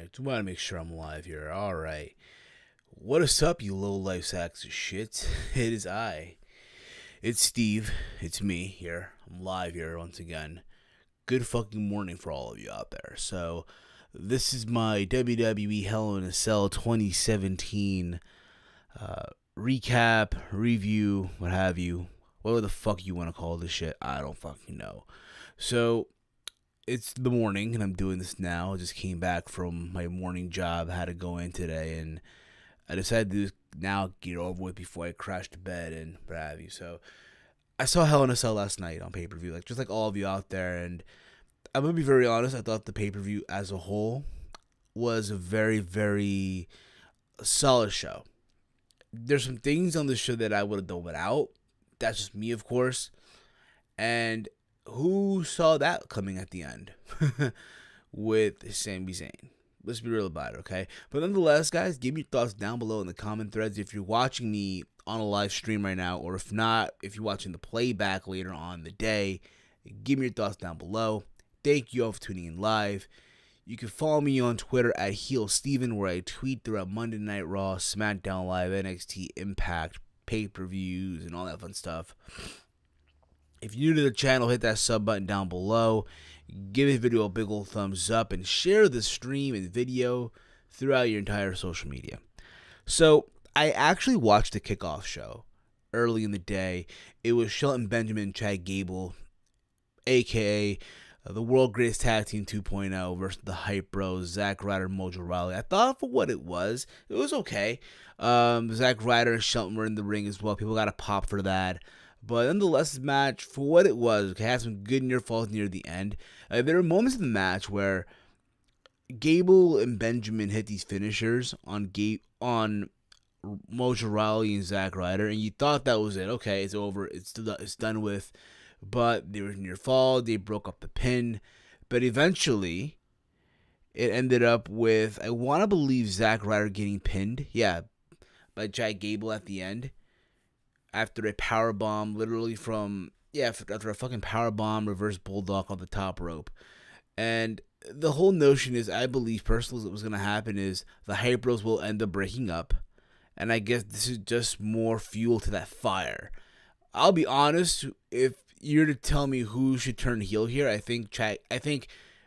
I do want to make sure I'm live here. All right. What is up, you low life sacks of shit? It is I. It's Steve. It's me here. I'm live here once again. Good fucking morning for all of you out there. So, this is my WWE Hell in a Cell 2017 recap, review, what have you. Whatever the fuck you want to call this shit, I don't fucking know. So, it's the morning and I'm doing this now. I just came back from my morning job. I had to go in today and I decided to now get over with before I crash to bed and what have you. So I saw Hell in a Cell last night on pay-per-view, just like all of you out there. And I'm going to be very honest. I thought the pay-per-view as a whole was a very, very solid show. There's some things on the show that I would have done without. That's just me, of course. And who saw that coming at the end with SAMI ZAYN? Let's be real about it, okay? But nonetheless, guys, give me your thoughts down below in the comment threads if you're watching me on a live stream right now, or if not, if you're watching the playback later on the day, give me your thoughts down below. Thank you all for tuning in live. You can follow me on Twitter at HeelSteven, where I tweet throughout Monday Night Raw, SmackDown Live, NXT, Impact, pay-per-views, and all that fun stuff. If you're new to the channel, hit that sub button down below. Give this video a big old thumbs up and share the stream and video throughout your entire social media. So, I actually watched the kickoff show early in the day. It was Shelton Benjamin and Chad Gable, a.k.a. the World Greatest Tag Team 2.0 versus the Hype Bros, Zack Ryder and Mojo Rawley. I thought for what it was okay. Zack Ryder and Shelton were in the ring as well. People got a pop for that. But nonetheless, this match, for what it was, okay, had some good near falls near the end. There were moments in the match where Gable and Benjamin hit these finishers on Mojo Rawley and Zack Ryder, and you thought that was it. Okay, it's over. It's done with. But they were near fall. They broke up the pin. But eventually, it ended up with, I want to believe, Zack Ryder getting pinned. Yeah, by Chad Gable at the end. After a power bomb, literally after a fucking power bomb, reverse bulldog on the top rope. And the whole notion is, I believe personally, what was going to happen is the Hype Bros will end up breaking up. And I guess this is just more fuel to that fire. I'll be honest, if you're to tell me who should turn heel here, I think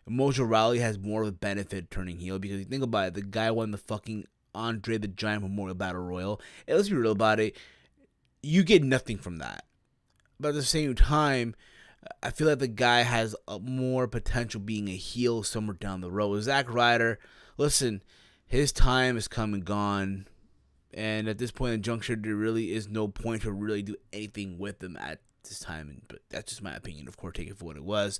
Mojo Rawley has more of a benefit turning heel, because you think about it, the guy won the fucking Andre the Giant Memorial Battle Royal. And let's be real about it. You get nothing from that. But at the same time, I feel like the guy has more potential being a heel somewhere down the road. Zack Ryder, listen, his time has come and gone. And at this point in the juncture, there really is no point to really do anything with him at this time. But that's just my opinion. Of course, take it for what it was.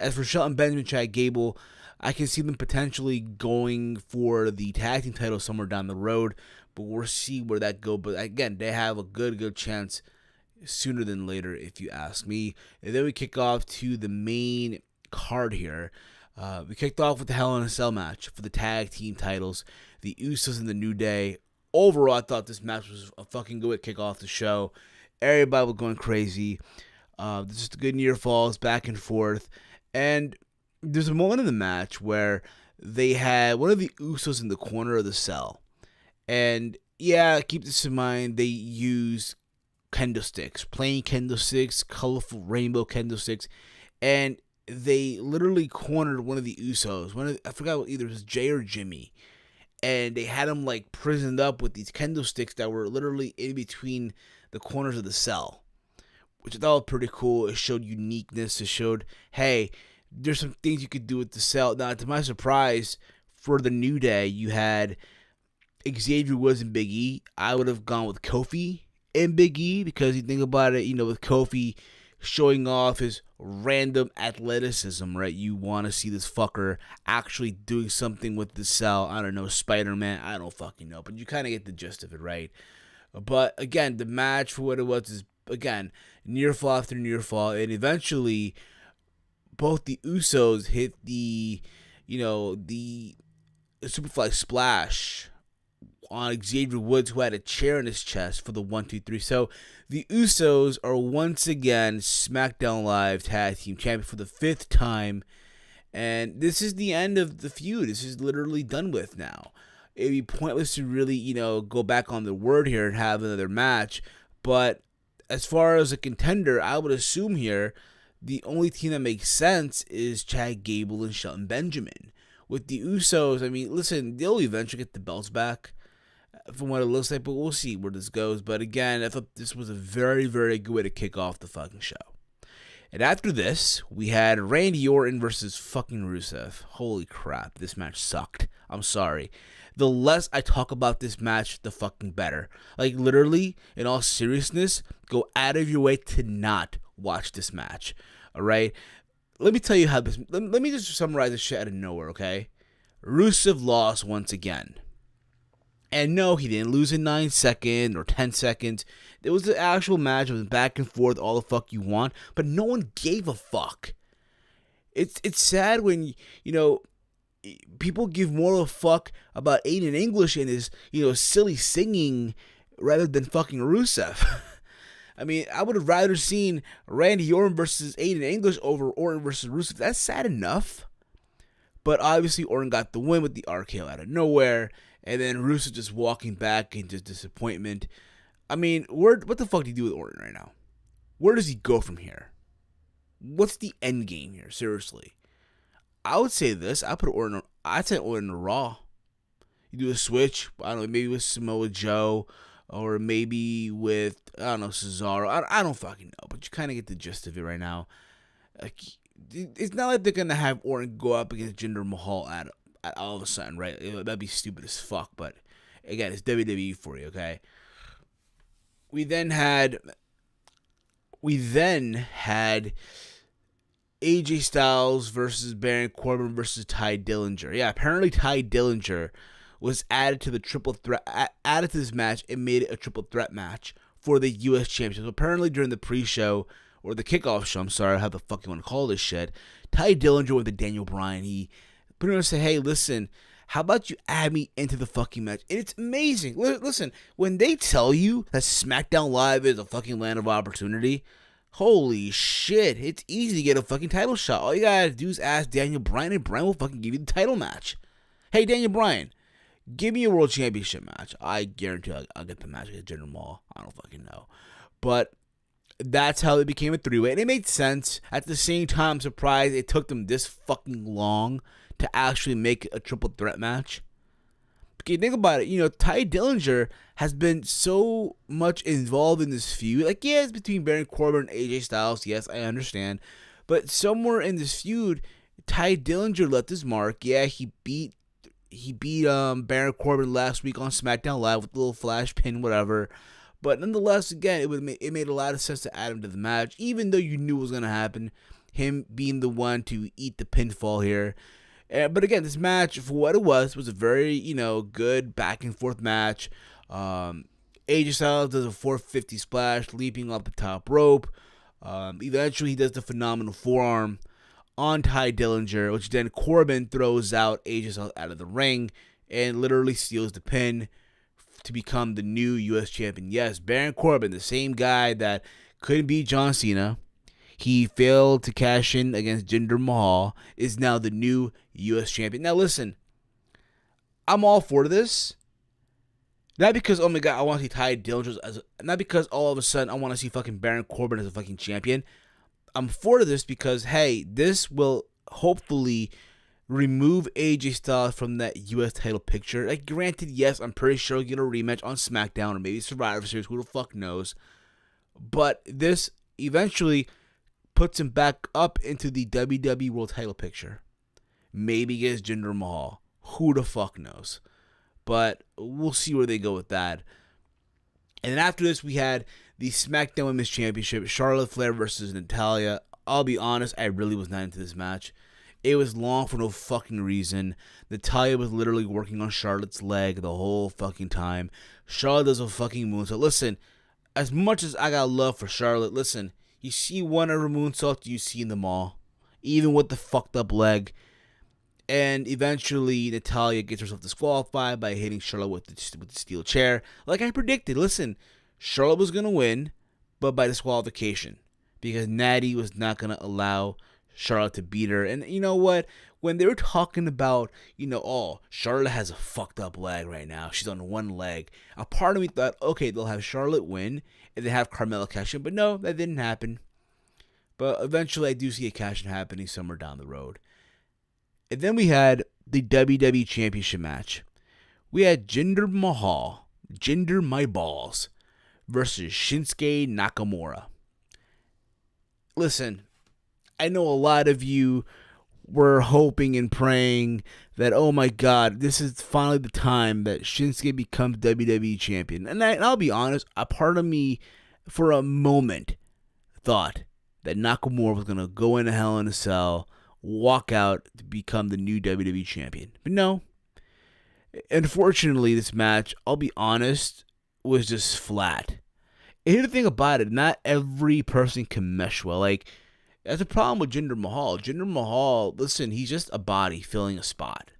As for Shelton Benjamin, Chad Gable, I can see them potentially going for the tag team title somewhere down the road. But we'll see where that goes. But again, they have a good chance sooner than later, if you ask me. And then we kick off to the main card here. We kicked off with the Hell in a Cell match for the tag team titles. The Usos and the New Day. Overall, I thought this match was a fucking good kick off the show. Everybody was going crazy. This is good near falls, back and forth. And there's a moment in the match where they had one of the Usos in the corner of the cell. And yeah, keep this in mind, they use kendo sticks, plain kendo sticks, colorful rainbow kendo sticks, and they literally cornered one of the Usos. I forgot, either it was Jay or Jimmy, and they had him prisoned up with these kendo sticks that were literally in between the corners of the cell, which I thought was pretty cool. It showed uniqueness. It showed, hey, there's some things you could do with the cell. Now, to my surprise, for the New Day, you had Xavier Woods and Big E. I would have gone with Kofi and Big E, because you think about it, with Kofi showing off his random athleticism, right? You want to see this fucker actually doing something with the cell. I don't know, Spider-Man, I don't fucking know, but you kind of get the gist of it, right? But again, the match for what it was is, again, near fall after near fall, and eventually both the Usos hit the Superfly Splash on Xavier Woods, who had a chair in his chest for the 1-2-3. So the Usos are once again SmackDown Live Tag Team Champion for the 5th time. And this is the end of the feud. This is literally done with now. It'd be pointless to really, go back on the word here and have another match. But as far as a contender, I would assume here the only team that makes sense is Chad Gable and Shelton Benjamin. With the Usos, I mean, listen, they'll eventually get the belts back from what it looks like, but we'll see where this goes. But again, I thought this was a very, very good way to kick off the fucking show. And after this, we had Randy Orton versus fucking Rusev. Holy crap, this match sucked. I'm sorry. The less I talk about this match, the fucking better. Like, literally, in all seriousness, go out of your way to not watch this match. Alright? Let me tell you how this... Let me just summarize this shit out of nowhere, okay? Rusev lost once again. And no, he didn't lose in 9 seconds or 10 seconds. It was the actual match. It was back and forth, all the fuck you want. But no one gave a fuck. It's sad when, people give more of a fuck about Aiden English and his, silly singing rather than fucking Rusev. I mean, I would have rather seen Randy Orton versus Aiden English over Orton versus Rusev. That's sad enough. But obviously, Orton got the win with the RKO out of nowhere. And then Rusev just walking back into disappointment. I mean, what the fuck do you do with Orton right now? Where does he go from here? What's the end game here? Seriously. I would say this. I'd say Orton to Raw. You do a switch. I don't know, maybe with Samoa Joe. Or maybe with, Cesaro. I don't fucking know. But you kind of get the gist of it right now. Like, it's not like they're going to have Orton go up against Jinder Mahal at all of a sudden, right? That'd be stupid as fuck. But, again, it's WWE for you, okay? We then had AJ Styles versus Baron Corbin versus Ty Dillinger. Yeah, apparently Ty Dillinger was added to the triple threat, added to this match and made it a triple threat match for the U.S. Championship. So apparently during the pre-show, or the kickoff show, I'm sorry, how the fuck you want to call this shit, Ty Dillinger with the Daniel Bryan, he pretty much said, hey, listen, how about you add me into the fucking match? And it's amazing. Listen, when they tell you that SmackDown Live is a fucking land of opportunity, holy shit, it's easy to get a fucking title shot. All you gotta do is ask Daniel Bryan, and Bryan will fucking give you the title match. Hey, Daniel Bryan, give me a World Championship match. I guarantee I'll get the match against Jinder Mahal. I don't fucking know. But that's how it became a three-way. And it made sense. At the same time, I'm surprised it took them this fucking long to actually make a triple threat match. Okay, think about it. Ty Dillinger has been so much involved in this feud. Like, yeah, it's between Baron Corbin and AJ Styles. Yes, I understand. But somewhere in this feud, Ty Dillinger left his mark. Yeah, he beat Baron Corbin last week on SmackDown Live with a little flash pin, whatever. But nonetheless, again, it made a lot of sense to add him to the match, even though you knew it was going to happen. Him being the one to eat the pinfall here. But again, this match, for what it was a very, good back and forth match. AJ Styles does a 450 splash, leaping off the top rope. Eventually, he does the phenomenal forearm on Ty Dillinger, which then Corbin throws out AJ Styles out of the ring and literally steals the pin to become the new U.S. champion. Yes, Baron Corbin, the same guy that couldn't beat John Cena. He failed to cash in against Jinder Mahal, is now the new U.S. champion. Now listen, I'm all for this. Not because, oh my god, I want to see Ty Dillinger not because all of a sudden I want to see fucking Baron Corbin as a fucking champion. I'm for this because, hey, this will hopefully remove AJ Styles from that U.S. title picture. Like, granted, yes, I'm pretty sure he'll get a rematch on SmackDown or maybe Survivor Series, who the fuck knows. But this eventually puts him back up into the WWE World title picture. Maybe against Jinder Mahal. Who the fuck knows? But we'll see where they go with that. And then after this, we had the SmackDown Women's Championship, Charlotte Flair versus Natalya. I'll be honest, I really was not into this match. It was long for no fucking reason. Natalya was literally working on Charlotte's leg the whole fucking time. Charlotte does a fucking moonsault. Listen, as much as I got love for Charlotte, listen, you see one of her moonsaults, you see them all. Even with the fucked up leg. And eventually, Natalya gets herself disqualified by hitting Charlotte with the steel chair. Like I predicted, listen, Charlotte was going to win, but by disqualification. Because Natty was not going to allow Charlotte to beat her. And you know what? When they were talking about, oh, Charlotte has a fucked up leg right now. She's on one leg. A part of me thought, okay, they'll have Charlotte win and they have Carmella cash in. But no, that didn't happen. But eventually I do see a cash in happening somewhere down the road. And then we had the WWE Championship match. We had Jinder Mahal, Jinder My Balls, versus Shinsuke Nakamura. Listen, I know a lot of you were hoping and praying that, oh my God, this is finally the time that Shinsuke becomes WWE Champion. And I'll be honest, a part of me, for a moment, thought that Nakamura was going to go into Hell in a Cell, walk out to become the new WWE Champion. But no. Unfortunately, this match, I'll be honest, was just flat. And here's the thing about it, not every person can mesh well. Like, that's a problem with Jinder Mahal. Jinder Mahal, listen, he's just a body filling a spot.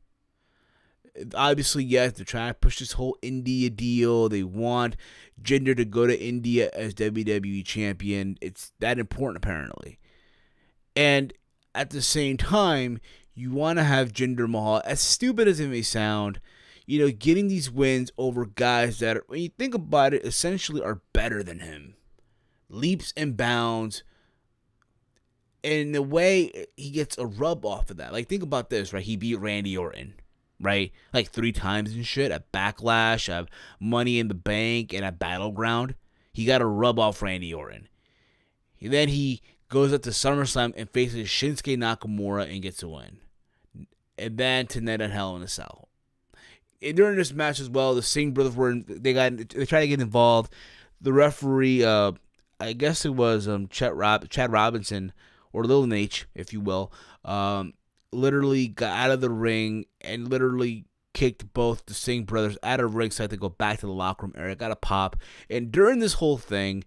Obviously, yes, they're trying to push this whole India deal. They want Jinder to go to India as WWE Champion. It's that important, apparently. And at the same time, you want to have Jinder Mahal, as stupid as it may sound, getting these wins over guys that, when you think about it, essentially are better than him. Leaps and bounds. And in a way, he gets a rub off of that. Like, think about this, right? He beat Randy Orton, right? Like 3 times and shit. At Backlash, at Money in the Bank, and at Battleground. He got a rub off Randy Orton. And then he goes up to SummerSlam and faces Shinsuke Nakamura and gets a win. And then tonight at Hell in a Cell. And during this match as well, the Singh brothers they tried to get involved. The referee, I guess it was Chad Robinson, or Lil H, if you will, literally got out of the ring and literally kicked both the Singh brothers out of ringside to go back to the locker room area. Got a pop. And during this whole thing,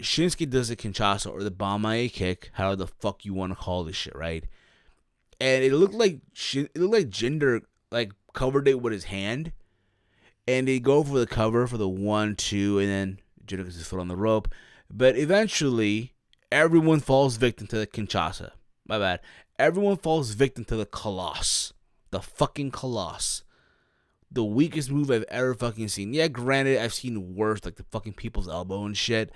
Shinsuke does a Kinshasa, or the Bamaye kick, however the fuck you want to call this shit, right? And it looked like Jinder covered it with his hand, and they go for the cover for the 1-2, and then Jinder gets his foot on the rope. But eventually, everyone falls victim to the Kinshasa. My bad. Everyone falls victim to the Colossus. The fucking Colossus. The weakest move I've ever fucking seen. Yeah, granted, I've seen worse, like the fucking people's elbow and shit.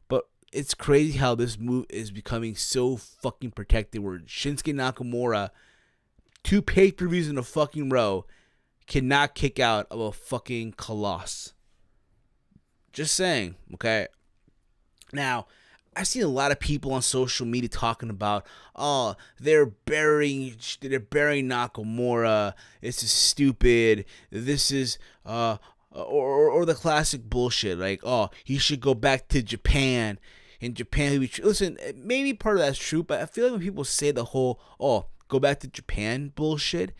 But it's crazy how this move is becoming so fucking protected, where Shinsuke Nakamura, 2 pay-per-views in a fucking row, cannot kick out of a fucking Colossus. Just saying, okay? Now, I've seen a lot of people on social media talking about, oh, they're burying Nakamura. This is stupid. This is or the classic bullshit, like, oh, he should go back to Japan. In Japan, listen, maybe part of that's true, but I feel like when people say the whole, oh, go back to Japan bullshit,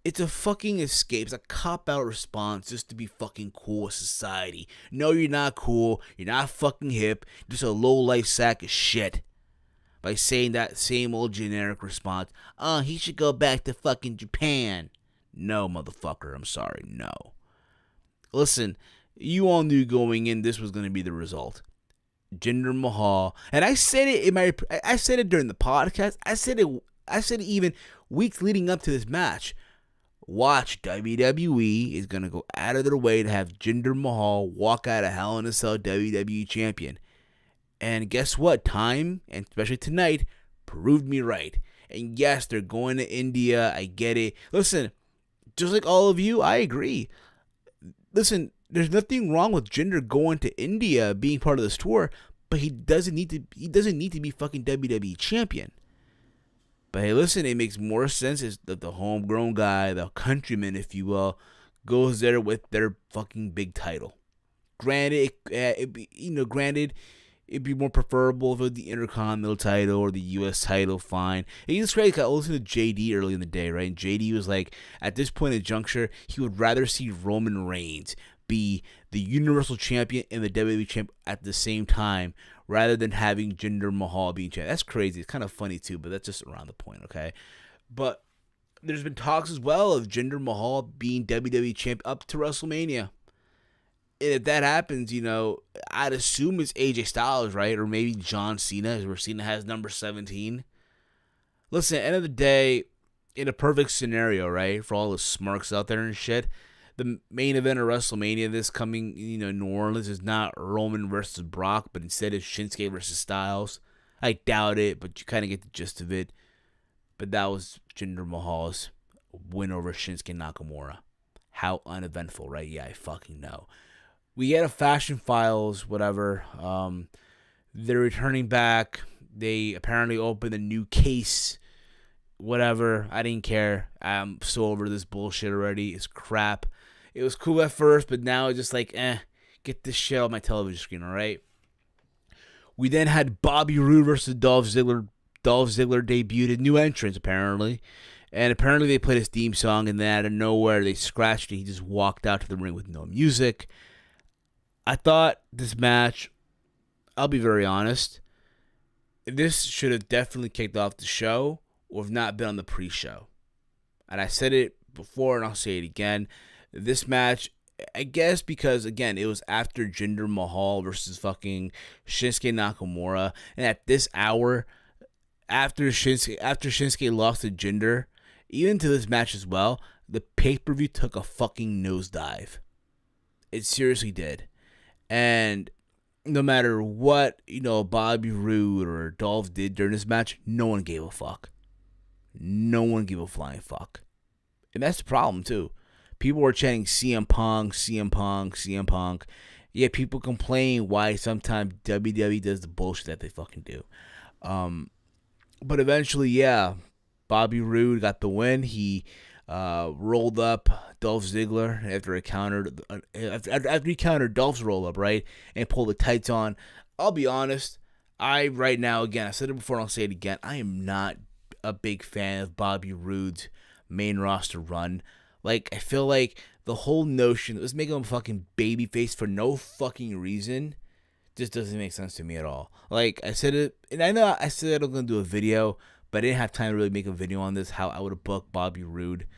it's a fucking escape. It's a cop-out response just to be fucking cool with society. No, you're not cool. You're not fucking hip. You're just a low-life sack of shit. By saying that same old generic response, oh, he should go back to fucking Japan. No, motherfucker. I'm sorry. No. Listen, you all knew going in this was going to be the result. Jinder Mahal. And I said it I said it during the podcast. I said it even weeks leading up to this match. Watch, WWE is going to go out of their way to have Jinder Mahal walk out of Hell in a Cell WWE Champion. And guess what? Time, and especially tonight, proved me right. And yes, they're going to India. I get it. Listen, just like all of you, I agree. Listen, there's nothing wrong with Jinder going to India, being part of this tour, but he doesn't need to be fucking WWE Champion. But hey, listen, it makes more sense is that the homegrown guy, the countryman, if you will, goes there with their fucking big title. Granted, it'd be more preferable if it was the Intercontinental title or the U.S. title, fine. And it's crazy, I listened to JD early in the day, right? And JD was like, at this point in the juncture, he would rather see Roman Reigns be the Universal Champion and the WWE Champion at the same time, rather than having Jinder Mahal being champion. That's crazy. It's kind of funny too, but that's just around the point, okay? But there's been talks as well of Jinder Mahal being WWE champion up to WrestleMania. And if that happens, I'd assume it's AJ Styles, right? Or maybe John Cena, where Cena has number 17. Listen, at the end of the day, in a perfect scenario, right, for all the smarks out there and shit, the main event of WrestleMania this coming, New Orleans is not Roman versus Brock, but instead it's Shinsuke versus Styles. I doubt it, but you kind of get the gist of it. But that was Jinder Mahal's win over Shinsuke Nakamura. How uneventful, right? Yeah, I fucking know. We get a Fashion Files, whatever. They're returning back. They apparently opened a new case. Whatever. I didn't care. I'm so over this bullshit already. It's crap. It was cool at first, but now it's just like, get this shit on my television screen, alright? We then had Bobby Roode versus Dolph Ziggler. Dolph Ziggler debuted a new entrance, apparently. And apparently they played his theme song, and then out of nowhere they scratched it. He just walked out to the ring with no music. I thought this match, I'll be very honest, this should have definitely kicked off the show or have not been on the pre-show. And I said it before and I'll say it again. This match, I guess because, again, it was after Jinder Mahal versus fucking Shinsuke Nakamura. And at this hour, after Shinsuke lost to Jinder, even to this match as well, the pay-per-view took a fucking nosedive. It seriously did. And no matter what, Bobby Roode or Dolph did during this match, no one gave a fuck. No one gave a flying fuck. And that's the problem, too. People were chanting CM Punk, CM Punk, CM Punk. Yet people complain why sometimes WWE does the bullshit that they fucking do. But eventually, yeah, Bobby Roode got the win. He rolled up Dolph Ziggler after he countered Dolph's roll up, right, and pulled the tights on. I'll be honest, right now, again, I said it before and I'll say it again, I am not a big fan of Bobby Roode's main roster run. Like, I feel like the whole notion, let's make him a fucking babyface for no fucking reason, just doesn't make sense to me at all. Like, I said it, and I know I said I'm going to do a video, but I didn't have time to really make a video on this, how I would have booked Bobby Roode.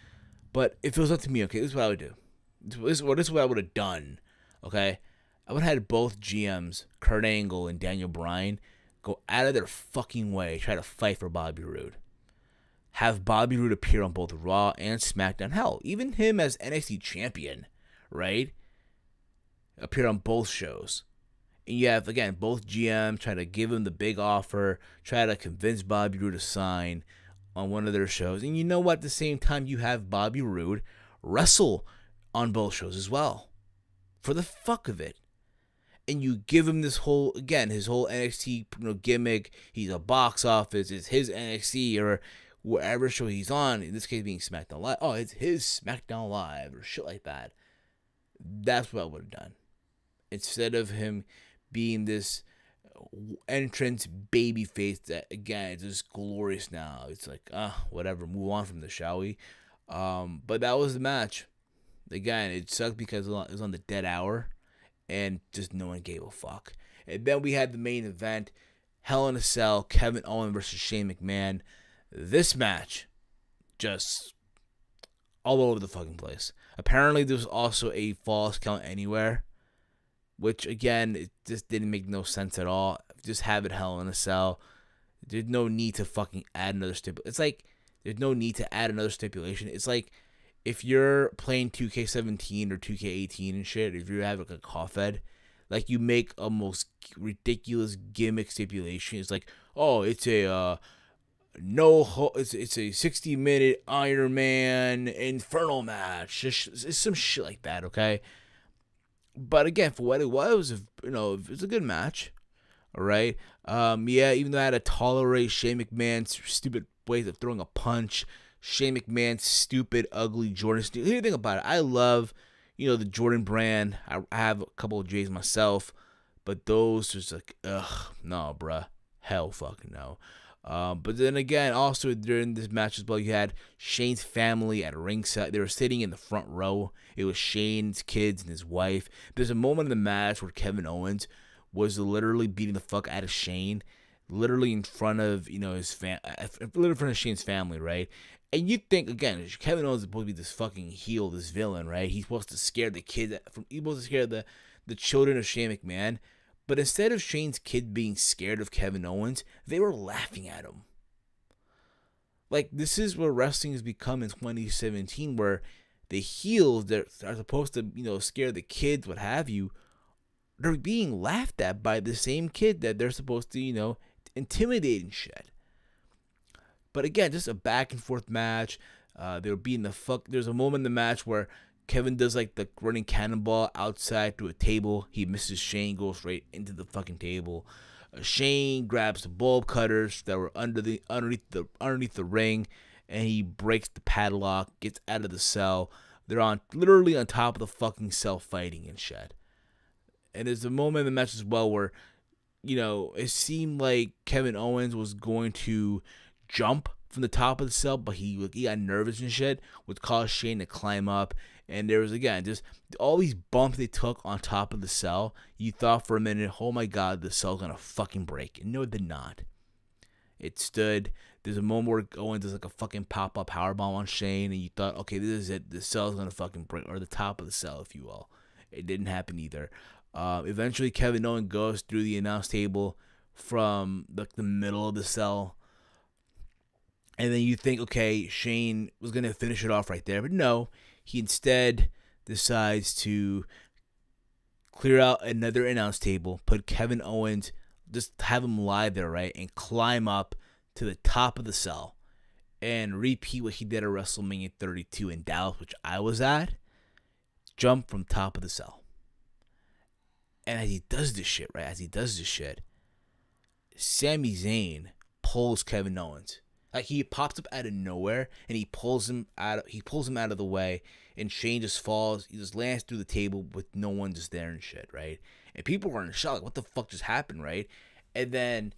But if it was up to me, okay, this is what I would do. This is what I would have done, okay? I would have had both GMs, Kurt Angle and Daniel Bryan, go out of their fucking way, try to fight for Bobby Roode. Have Bobby Roode appear on both Raw and SmackDown. Hell, even him as NXT champion, right? Appear on both shows. And you have, again, both GMs try to give him the big offer, try to convince Bobby Roode to sign on one of their shows. And you know what? At the same time, you have Bobby Roode wrestle on both shows as well. For the fuck of it. And you give him this whole, again, his whole NXT gimmick. He's a box office. It's his NXT or whatever show he's on. In this case, being SmackDown Live. Oh, it's his SmackDown Live or shit like that. That's what I would have done. Instead of him being this entrance baby face that, again, is just glorious now. It's like, whatever, move on from this, shall we? But that was the match. Again, it sucked because it was on the dead hour, and just no one gave a fuck. And then we had the main event, Hell in a Cell, Kevin Owens versus Shane McMahon. This match, just all over the fucking place. Apparently, there was also a Falls Count Anywhere, which, again, it just didn't make no sense at all. Just have it Hell in a Cell. There's no need to fucking add another stipulation. It's like, there's no need to add another stipulation. It's like, if you're playing 2K17 or 2K18 and shit, if you have like a COD, like, you make a most ridiculous gimmick stipulation. It's like, oh, it's a it's a 60-minute Iron Man Inferno match. It's some shit like that, okay? But again, for what it was, it was a good match. All right. Yeah, even though I had to tolerate Shane McMahon's stupid ways of throwing a punch, Shane McMahon's stupid, ugly Jordan. Here's the thing about it. I love, the Jordan brand. I have a couple of J's myself, but those just like, no, bruh. Hell fucking no. But then again, also during this match as well, you had Shane's family at ringside. They were sitting in the front row. It was Shane's kids and his wife. There's a moment in the match where Kevin Owens was literally beating the fuck out of Shane, literally in front of his literally in front of Shane's family, right? And you think, again, Kevin Owens is supposed to be this fucking heel, this villain, right? He's supposed to scare the kids he's supposed to scare the children of Shane McMahon. But instead of Shane's kid being scared of Kevin Owens, they were laughing at him. Like, this is what wrestling has become in 2017, where the heels that are supposed to, scare the kids, what have you, they're being laughed at by the same kid that they're supposed to, intimidate and shit. But again, just a back and forth match. They were beating the fuck. There's a moment in the match where Kevin does like the running cannonball outside through a table. He misses Shane, goes right into the fucking table. Shane grabs the bulb cutters that were underneath the ring, and he breaks the padlock, gets out of the cell. They're literally on top of the fucking cell fighting and shit. And there's a moment in the match as well where, it seemed like Kevin Owens was going to jump from the top of the cell, but he got nervous and shit, which caused Shane to climb up. And there was, again, just all these bumps they took on top of the cell. You thought for a minute, oh my God, the cell's going to fucking break. And no, it did not. It stood. There's a moment where Owens does like a fucking pop-up powerbomb on Shane, and you thought, okay, this is it. The cell's going to fucking break, or the top of the cell, if you will. It didn't happen either. Eventually, Kevin Owens goes through the announce table from like the middle of the cell. And then you think, okay, Shane was going to finish it off right there. But no, he instead decides to clear out another announce table, put Kevin Owens, just have him lie there, right? And climb up to the top of the cell and repeat what he did at WrestleMania 32 in Dallas, which I was at. Jump from top of the cell. And as he does this shit, SAMI ZAYN pulls Kevin Owens. Like, he pops up out of nowhere and he pulls him out of the way, and Shane just falls. He just lands through the table with no one just there and shit, right? And people were in shock, like, what the fuck just happened, right? And then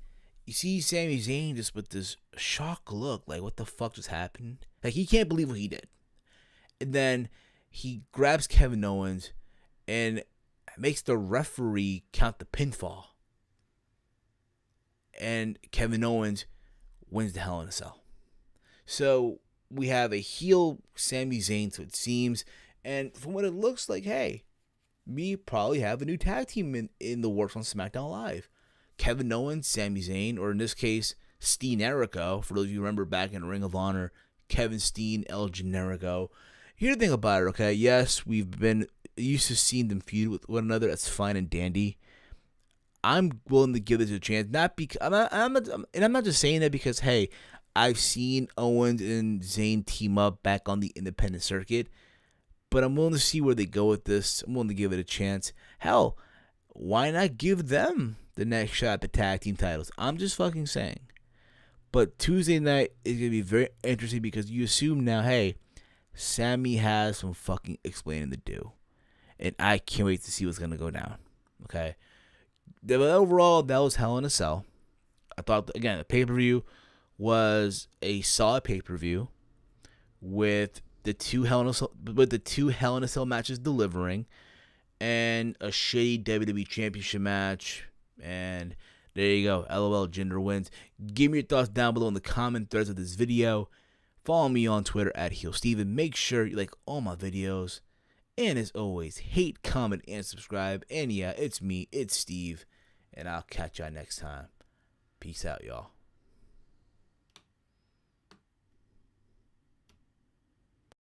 you see SAMI ZAYN just with this shocked look, like, what the fuck just happened? Like, he can't believe what he did. And then he grabs Kevin Owens and makes the referee count the pinfall. And Kevin Owens wins the Hell in a Cell. So we have a heel SAMI ZAYN, so it seems. And from what it looks like, hey, we probably have a new tag team in the works on SmackDown Live. Kevin Owens, SAMI ZAYN, or in this case, STEENERICO. For those of you who remember back in Ring of Honor, Kevin Steen, El Generico. Here's the thing about it, okay? Yes, we've been used to seeing them feud with one another. That's fine and dandy. I'm willing to give this a chance, not because I'm not just saying that because, hey, I've seen Owens and Zayn team up back on the independent circuit, but I'm willing to see where they go with this. I'm willing to give it a chance. Hell, why not give them the next shot at the tag team titles? I'm just fucking saying. But Tuesday night is gonna be very interesting because you assume now, hey, Sammy has some fucking explaining to do, and I can't wait to see what's gonna go down. Okay. But overall, that was Hell in a Cell. I thought, again, the pay-per-view was a solid pay-per-view with the two Hell in a Cell matches delivering, and a shitty WWE Championship match. And there you go. LOL, Jinder wins. Give me your thoughts down below in the comment threads of this video. Follow me on Twitter at HeelSteven. Make sure you like all my videos. And as always, hate, comment, and subscribe. And yeah, it's me, it's Steve. And I'll catch y'all next time. Peace out, y'all.